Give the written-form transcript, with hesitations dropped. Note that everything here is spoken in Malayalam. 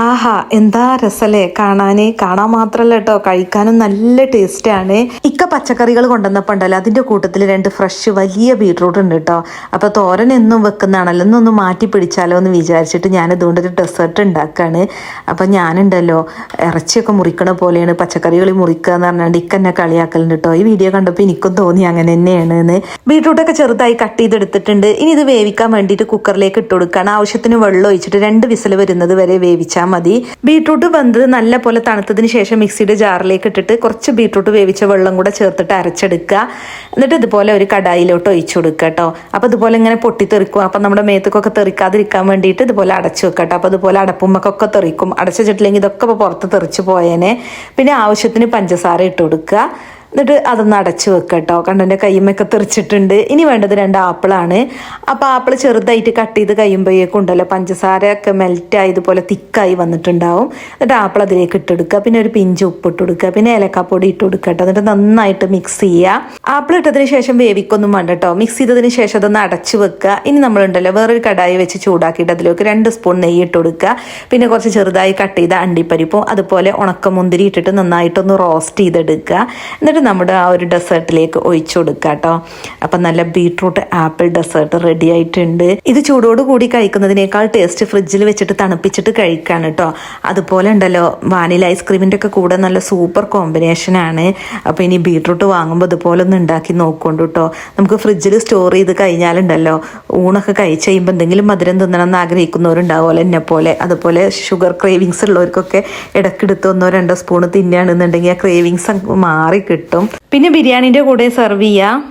ആഹാ എന്താ രസല്ലേ കാണാൻ മാത്രല്ല കേട്ടോ, കഴിക്കാനും നല്ല ടേസ്റ്റാണ്. ഇക്ക പച്ചക്കറികൾ കൊണ്ടുവന്നപ്പോൾ ഉണ്ടല്ലോ, അതിന്റെ കൂട്ടത്തിൽ 2 ഫ്രഷ് വലിയ ബീട്രൂട്ട് ഉണ്ട് കേട്ടോ. അപ്പൊ തോരൻ എന്നും വെക്കുന്നതാണല്ലോ, എന്നൊന്ന് മാറ്റി പിടിച്ചാലോ എന്ന് വിചാരിച്ചിട്ട് ഞാൻ ഇതുകൊണ്ടൊരു ഡെസേർട്ട് ഉണ്ടാക്കാണ്. അപ്പൊ ഞാനുണ്ടല്ലോ ഇറച്ചിയൊക്കെ മുറിക്കണ പോലെയാണ് പച്ചക്കറികൾ മുറിക്കുക എന്ന് പറഞ്ഞാണ്ട് ഇക്ക എന്നെ കളിയാക്കലുണ്ട് കേട്ടോ. ഈ വീഡിയോ കണ്ടപ്പോൾ എനിക്കും തോന്നി അങ്ങനെ തന്നെയാണ് എന്ന്. ബീട്രൂട്ടൊക്കെ ചെറുതായി കട്ട് ചെയ്തെടുത്തിട്ടുണ്ട്. ഇനി ഇത് വേവിക്കാൻ വേണ്ടിയിട്ട് കുക്കറിലേക്ക് ഇട്ട് കൊടുക്കുകയാണ്. ആവശ്യത്തിന് വെള്ളം ഒഴിച്ചിട്ട് 2 വിസിൽ വരുന്നത് വരെ വേവിച്ചാൽ മതി. ബീട്രൂട്ട് വെന്തത് നല്ല പോലെ തണുത്തതിന് ശേഷം മിക്സിയുടെ ജാറിലേക്ക് ഇട്ടിട്ട് കുറച്ച് ബീട്രൂട്ട് വേവിച്ച വെള്ളം കൂടെ ചേർത്തിട്ട് അരച്ചെടുക്കുക. എന്നിട്ട് ഇതുപോലെ ഒരു കടായിലോട്ട് ഒഴിച്ചു കൊടുക്കുക കേട്ടോ. അപ്പോൾ ഇതുപോലെ ഇങ്ങനെ പൊട്ടിത്തെറിക്കും. അപ്പം നമ്മുടെ മേത്തക്കൊക്കെ തെറിക്കാതിരിക്കാൻ വേണ്ടിയിട്ട് ഇതുപോലെ അടച്ചു വെക്കുക കേട്ടോ. അപ്പോൾ ഇതുപോലെ അടപ്പുമ്മക്കൊക്കെ തെറിക്കും. അടച്ചിട്ടില്ലെങ്കിൽ ഇതൊക്കെ ഇപ്പോൾ പുറത്ത് തെറിച്ച് പോയേനെ. പിന്നെ ആവശ്യത്തിന് പഞ്ചസാര ഇട്ട് കൊടുക്കുക. എന്നിട്ട് അതൊന്ന് അടച്ചു വെക്കുക കേട്ടോ. കണ്ണിൻ്റെ കയ്യുമ്മൊക്കെ തെറിച്ചിട്ടുണ്ട്. ഇനി വേണ്ടത് 2 ആപ്പിളാണ്. അപ്പോൾ ആപ്പിൾ ചെറുതായിട്ട് കട്ട് ചെയ്ത് കഴിയുമ്പോഴേക്കും ഉണ്ടല്ലോ പഞ്ചസാര ഒക്കെ മെൽറ്റായി ഇതുപോലെ തിക്കായി വന്നിട്ടുണ്ടാവും. എന്നിട്ട് ആപ്പിൾ അതിലേക്ക് ഇട്ടെടുക്കുക. പിന്നെ ഒരു പിഞ്ച് ഉപ്പിട്ട് കൊടുക്കുക. പിന്നെ ഏലക്കാപ്പൊടി ഇട്ട് കൊടുക്കുക കേട്ടോ. എന്നിട്ട് നന്നായിട്ട് മിക്സ് ചെയ്യുക. ആപ്പിൾ ഇട്ടതിന് ശേഷം വേവിക്കൊന്നും വേണ്ട കേട്ടോ. മിക്സ് ചെയ്തതിന് ശേഷം അതൊന്ന് അടച്ചു വെക്കുക. ഇനി നമ്മളുണ്ടല്ലോ വേറൊരു കടായി വെച്ച് ചൂടാക്കിയിട്ട് അതിലേക്ക് 2 സ്പൂൺ നെയ്യ് ഇട്ട് കൊടുക്കുക. പിന്നെ കുറച്ച് ചെറുതായി കട്ട് ചെയ്ത അണ്ടിപ്പരിപ്പും അതുപോലെ ഉണക്കമുന്തിരി ഇട്ടിട്ട് നന്നായിട്ടൊന്ന് റോസ്റ്റ് ചെയ്തെടുക്കുക. എന്നിട്ട് നമ്മുടെ ആ ഒരു ഡെസേർട്ടിലേക്ക് ഒഴിച്ചു കൊടുക്കുക കേട്ടോ. അപ്പം നല്ല ബീട്രൂട്ട് ആപ്പിൾ ഡെസേർട്ട് റെഡി ആയിട്ടുണ്ട്. ഇത് ചൂടോട് കൂടി കഴിക്കുന്നതിനേക്കാൾ ടേസ്റ്റ് ഫ്രിഡ്ജിൽ വെച്ചിട്ട് തണുപ്പിച്ചിട്ട് കഴിക്കാണ് കേട്ടോ. അതുപോലെ ഉണ്ടല്ലോ വാനില ഐസ്ക്രീമിൻ്റെ ഒക്കെ കൂടെ നല്ല സൂപ്പർ കോമ്പിനേഷനാണ്. അപ്പോൾ ഇനി ബീട്രൂട്ട് വാങ്ങുമ്പോൾ ഇതുപോലെ ഒന്ന് ഉണ്ടാക്കി നോക്കൊണ്ടു കേട്ടോ. നമുക്ക് ഫ്രിഡ്ജിൽ സ്റ്റോർ ചെയ്ത് കഴിഞ്ഞാലുണ്ടല്ലോ ഊണൊക്കെ കഴിച്ച് കഴിയുമ്പോൾ എന്തെങ്കിലും മധുരം തിന്നണം എന്ന് ആഗ്രഹിക്കുന്നവരുണ്ടാവുമല്ലോ എന്നെ പോലെ. അതുപോലെ ഷുഗർ ക്രേവിങ്സ് ഉള്ളവർക്കൊക്കെ ഇടയ്ക്കെടുത്ത് 1-2 സ്പൂൺ തിന്നുകയാണെന്നുണ്ടെങ്കിൽ ആ ക്രേവിങ്സ് മാറി കിട്ടും. പിന്നെ ബിരിയാണിൻ്റെ കൂടെ സെർവ് ചെയ്യുക.